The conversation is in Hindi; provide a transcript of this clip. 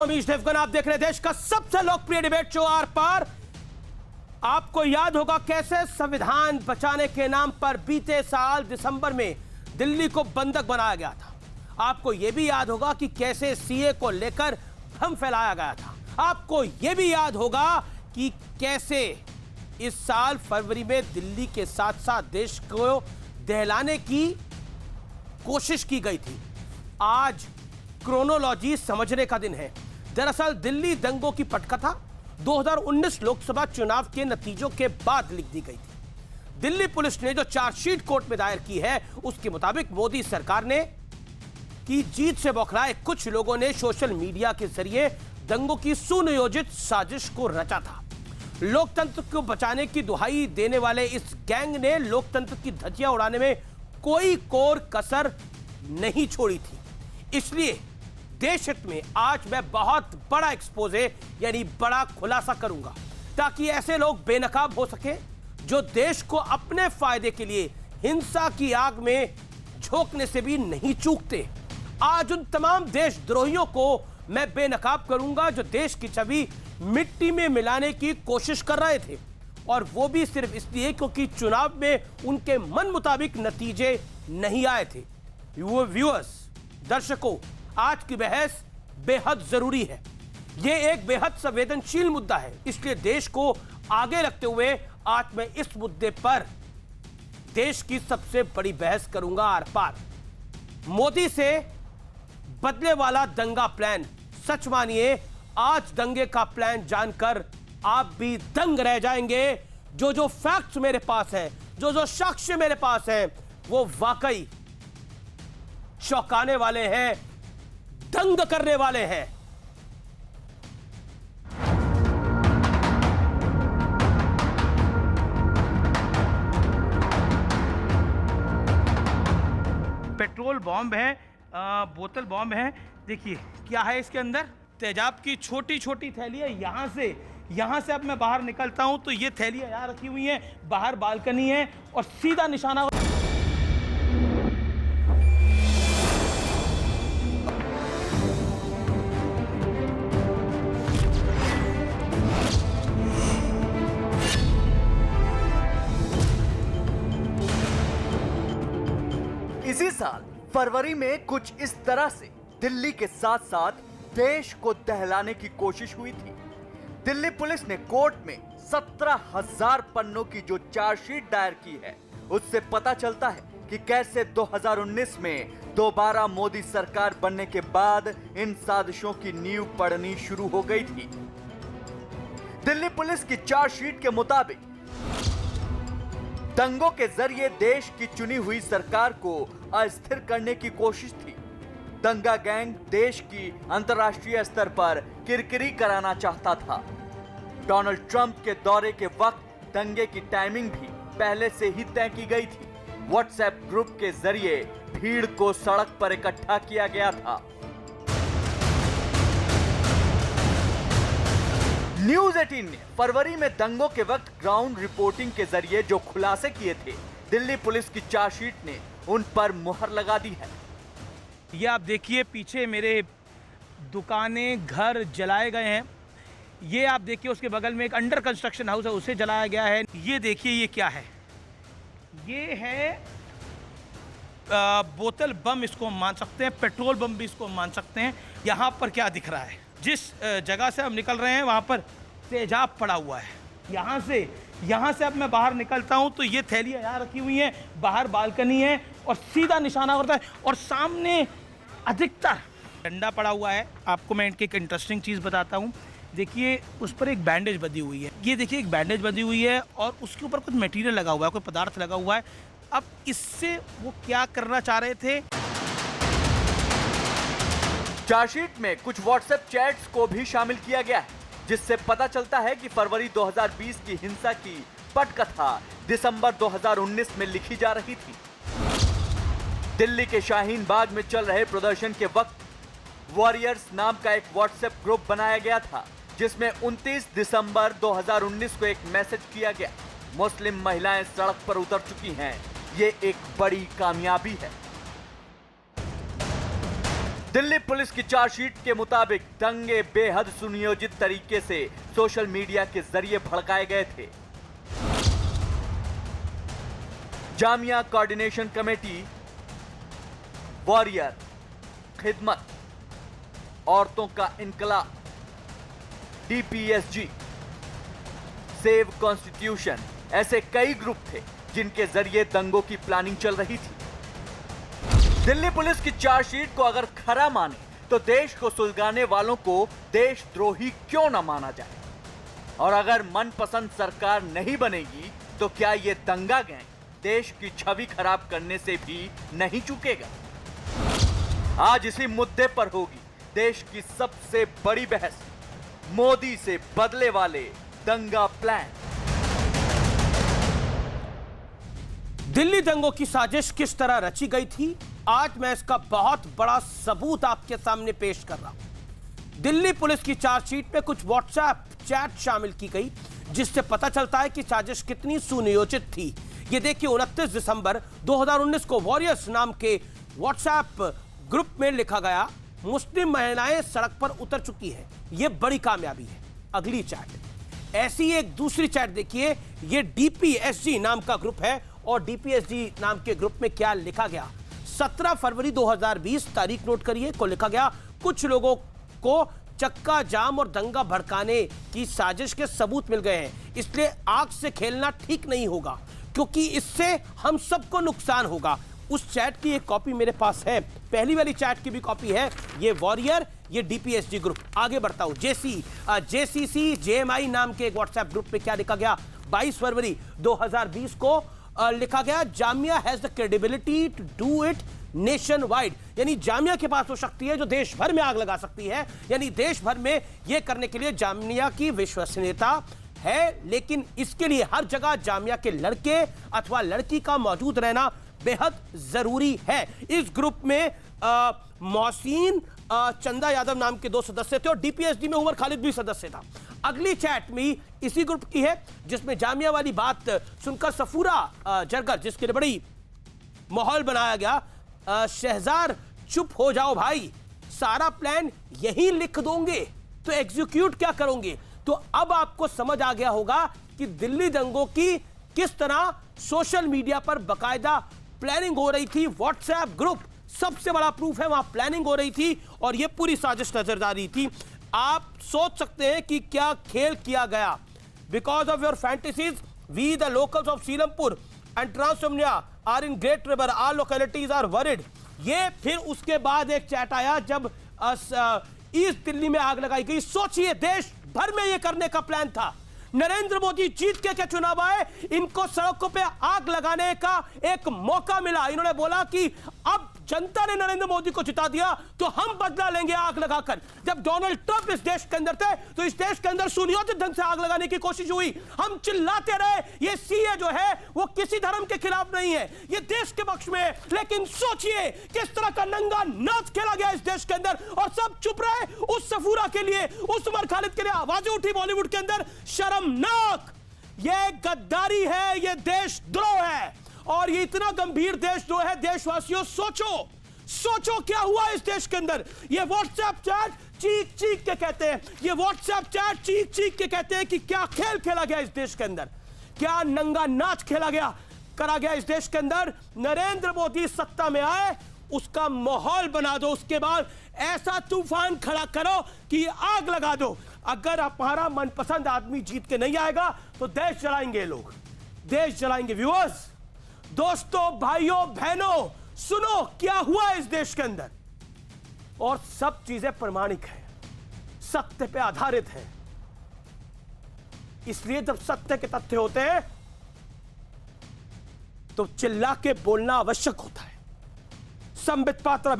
अमीश देवगन, आप देख रहे हैं देश का सबसे लोकप्रिय डिबेट शो आर पार। आपको याद होगा कैसे संविधान बचाने के नाम पर बीते साल दिसंबर में दिल्ली को बंधक बनाया गया था। आपको यह भी याद होगा कि कैसे सीए को लेकर भ्रम फैलाया गया था। आपको यह भी याद होगा कि कैसे इस साल फरवरी में दिल्ली के साथ साथ देश को दहलाने की कोशिश की गई थी। आज क्रोनोलॉजी समझने का दिन है। दरअसल दिल्ली दंगों की पटकथा 2019 लोकसभा चुनाव के नतीजों के बाद लिख दी गई थी। दिल्ली पुलिस ने जो चार्जशीट कोर्ट में दायर की है उसके मुताबिक मोदी सरकार ने की जीत से बौखलाए कुछ लोगों ने सोशल मीडिया के जरिए दंगों की सुनियोजित साजिश को रचा था। लोकतंत्र को बचाने की दुहाई देने वाले इस गैंग ने लोकतंत्र की धज्जियां उड़ाने में कोई कोर कसर नहीं छोड़ी थी। इसलिए देश हित में आज मैं बहुत बड़ा एक्सपोजे यानी बड़ा खुलासा करूंगा ताकि ऐसे लोग बेनकाब हो सके जो देश को अपने फायदे के लिए हिंसा की आग में झोंकने से भी नहीं चूकते। आज उन तमाम देशद्रोहियों को मैं बेनकाब करूंगा जो देश की छवि मिट्टी में मिलाने की कोशिश कर रहे थे, और वो भी सिर्फ इसलिए क्योंकि चुनाव में उनके मन मुताबिक नतीजे नहीं आए थे। व्यूअर्स, दर्शकों, आज की बहस बेहद जरूरी है। यह एक बेहद संवेदनशील मुद्दा है, इसलिए देश को आगे रखते हुए आज मैं इस मुद्दे पर देश की सबसे बड़ी बहस करूंगा आर पार। मोदी से बदले वाला दंगा प्लान, सच मानिए आज दंगे का प्लान जानकर आप भी दंग रह जाएंगे। जो फैक्ट्स मेरे पास हैं, जो साक्ष्य मेरे पास हैं, वो वाकई चौंकाने वाले हैं, दंग करने वाले हैं। पेट्रोल बॉम्ब है, बोतल बॉम्ब है। देखिए क्या है इसके अंदर, तेजाब की छोटी छोटी थैली है। यहाँ से अब मैं बाहर निकलता हूं तो ये थैलियां यहाँ रखी हुई हैं, बाहर बालकनी है और सीधा निशाना। इसी साल फरवरी में कुछ इस तरह से दिल्ली के साथ साथ देश को दहलाने की कोशिश हुई थी। दिल्ली पुलिस ने कोर्ट में 17,000 पन्नों की जो चार्जशीट दायर की है उससे पता चलता है कि कैसे 2019 में दोबारा मोदी सरकार बनने के बाद इन साजिशों की नींव पड़नी शुरू हो गई थी। दिल्ली पुलिस की चार्जशीट के मुताबिक दंगों के जरिए देश की चुनी हुई सरकार को अस्थिर करने की कोशिश थी। दंगा गैंग देश की अंतर्राष्ट्रीय स्तर पर किरकिरी कराना चाहता था। डोनाल्ड ट्रंप के दौरे के वक्त दंगे की टाइमिंग भी पहले से ही तय की गई थी। व्हाट्सएप ग्रुप के जरिए भीड़ को सड़क पर इकट्ठा किया गया था। न्यूज 18 ने फरवरी में दंगों के वक्त ग्राउंड रिपोर्टिंग के जरिए जो खुलासे किए थे, दिल्ली पुलिस की चार्जशीट ने उन पर मुहर लगा दी है। ये आप देखिए पीछे मेरे दुकानें, घर जलाए गए हैं। ये आप देखिए उसके बगल में एक अंडर कंस्ट्रक्शन हाउस है, उसे जलाया गया है। ये देखिए ये क्या है, ये है बोतल बम, इसको हम मान सकते हैं, पेट्रोल बम भी इसको मान सकते हैं। यहाँ पर क्या दिख रहा है, जिस जगह से हम निकल रहे हैं वहाँ पर तेजाब पड़ा हुआ है। यहाँ से अब मैं बाहर निकलता हूँ तो ये थैलियाँ यहाँ रखी हुई हैं, बाहर बालकनी है और सीधा निशाना होता है और सामने अधिकतर डंडा पड़ा हुआ है। आपको मैं इनकी एक इंटरेस्टिंग चीज़ बताता हूँ। देखिए उस पर एक बैंडेज बंधी हुई है, ये देखिए एक बैंडेज बंधी हुई है और उसके ऊपर कुछ मटेरियल लगा हुआ है, कोई पदार्थ लगा हुआ है। अब इससे वो क्या करना चाह रहे थे। चार्जशीट में कुछ व्हाट्सएप चैट्स को भी शामिल किया गया है, जिससे पता चलता है कि फरवरी 2020 की हिंसा की पटकथा दिसंबर 2019 में लिखी जा रही थी। दिल्ली के शाहीन बाग में चल रहे प्रदर्शन के वक्त वॉरियर्स नाम का एक व्हाट्सएप ग्रुप बनाया गया था, जिसमें 29 दिसंबर 2019 को एक मैसेज किया गया। मुस्लिम महिलाएं सड़क पर उतर चुकी हैं, ये एक बड़ी कामयाबी है। दिल्ली पुलिस की चार्जशीट के मुताबिक दंगे बेहद सुनियोजित तरीके से सोशल मीडिया के जरिए भड़काए गए थे। जामिया कोऑर्डिनेशन कमेटी, वॉरियर, खिदमत, औरतों का इनकलाब, डीपीएसजी, सेव कॉन्स्टिट्यूशन, ऐसे कई ग्रुप थे जिनके जरिए दंगों की प्लानिंग चल रही थी। दिल्ली पुलिस की चार्जशीट को अगर खरा माने तो देश को सुलगाने वालों को देशद्रोही क्यों न माना जाए, और अगर मनपसंद सरकार नहीं बनेगी तो क्या ये दंगा गैंग देश की छवि खराब करने से भी नहीं चूकेगा। आज इसी मुद्दे पर होगी देश की सबसे बड़ी बहस, मोदी से बदले वाले दंगा प्लान। दिल्ली दंगों की साजिश किस तरह रची गई थी, आज मैं इसका बहुत बड़ा सबूत आपके सामने पेश कर रहा हूं। दिल्ली पुलिस की चार्जशीट में कुछ व्हाट्सएप चैट शामिल की गई जिससे पता चलता है कि साजिश कितनी सुनियोजित थी। ये देखिए, 29 दिसंबर 2019 को वॉरियर्स नाम के व्हाट्सएप ग्रुप में लिखा गया, मुस्लिम महिलाएं सड़क पर उतर चुकी है, ये बड़ी कामयाबी है। अगली चैट, ऐसी एक दूसरी चैट देखिए, ये डीपीएसजी नाम का ग्रुप है और डीपीएसजी नाम के ग्रुप में क्या लिखा गया, 17 फरवरी 2020 तारीख नोट करिए, को लिखा गया, कुछ लोगों को चक्का जाम और दंगा भड़काने की साजिश के सबूत मिल गए हैं, इसलिए आग से खेलना ठीक नहीं होगा क्योंकि इससे हम सबको नुकसान होगा। उस चैट की एक कॉपी मेरे पास है, पहली वाली चैट की भी कॉपी है, ये वॉरियर, ये डीपीएसजी ग्रुप। आगे बढ़ता हूं, जेसीसी जेएमआई नाम के एक व्हाट्सएप ग्रुप में क्या लिखा गया, 22 फरवरी 2020 को लिखा गया, Jamia has the credibility to do it nation wide, यानी जामिया के पास वो शक्ति है जो देश भर में आग लगा सकती है, यानी देश भर में यह करने के लिए जामिया की विश्वसनीयता है, लेकिन इसके लिए हर जगह जामिया के लड़के अथवा लड़की का मौजूद रहना बेहद जरूरी है। इस ग्रुप में मोहसिन चंदा यादव नाम के 2 सदस्य थे और डीपीएसजी में उमर खालिद भी सदस्य था। अगली चैट में इसी ग्रुप की है जिसमें जामिया वाली बात सुनकर सफूरा जरगर, जिसके लिए बड़ी माहौल बनाया गया, शहजार चुप हो जाओ भाई, सारा प्लान यही लिख दोगे तो एग्जीक्यूट क्या करोगे। तो अब आपको समझ आ गया होगा कि दिल्ली दंगों की किस तरह सोशल मीडिया पर बकायदा प्लानिंग हो रही थी। व्हाट्सएप ग्रुप सबसे बड़ा प्रूफ है, वहां प्लानिंग हो रही थी और यह पूरी साजिश नजर आ रही थी। आप सोच सकते हैं कि क्या खेल किया गया। Because of your fantasies we the locals of Seelampur and ट्रांसोमनिया are in great river, are localities are worried. ये फिर उसके बाद एक चैट आया जब ईस्ट दिल्ली में आग लगाई गई। सोचिए, देश भर में यह करने का प्लान था। नरेंद्र मोदी जीत के चुनाव आए, इनको सड़कों पे आग लगाने का एक मौका मिला। इन्होंने बोला कि अब जनता ने नरेंद्र मोदी को जिता दिया तो हम बदला लेंगे आग लगाकर। जब डोनाल्ड ट्रंप इस देश के अंदर थे तो इस देश के अंदर सुनियोजित ढंग से आग लगाने की कोशिश हुई। हम चिल्लाते रहे, ये सीए जो है वो किसी धर्म के खिलाफ नहीं है, ये देश के पक्ष में है। लेकिन सोचिए किस तरह का नंगा नाच खेला गया इस देश के अंदर और सब चुप रहे। उस सफूरा के लिए, उस उमर खालिद के लिए आवाजें उठी बॉलीवुड के अंदर, शर्मनाक। ये गद्दारी है, ये देशद्रोह है और ये इतना गंभीर देशद्रोह है। देशवासियों सोचो क्या हुआ इस देश के अंदर। ये व्हाट्सएप चैट चीख चीख के कहते हैं, ये व्हाट्सएप चैट चीख चीख के कहते हैं कि क्या खेल खेला गया इस देश के अंदर, क्या नंगा नाच खेला गया, करा गया इस देश के अंदर। नरेंद्र मोदी सत्ता में आए, उसका माहौल बना दो, उसके बाद ऐसा तूफान खड़ा करो कि आग लगा दो। अगर हमारा मनपसंद आदमी जीत के नहीं आएगा तो देश जलाएंगे लोग, देश जलाएंगे। व्यूअर्स, दोस्तों, भाइयों, बहनों, सुनो क्या हुआ इस देश के अंदर और सब चीजें प्रमाणिक है, सत्य पे आधारित है। इसलिए जब सत्य के तथ्य होते हैं तो चिल्ला के बोलना आवश्यक होता है। संबित पात्रा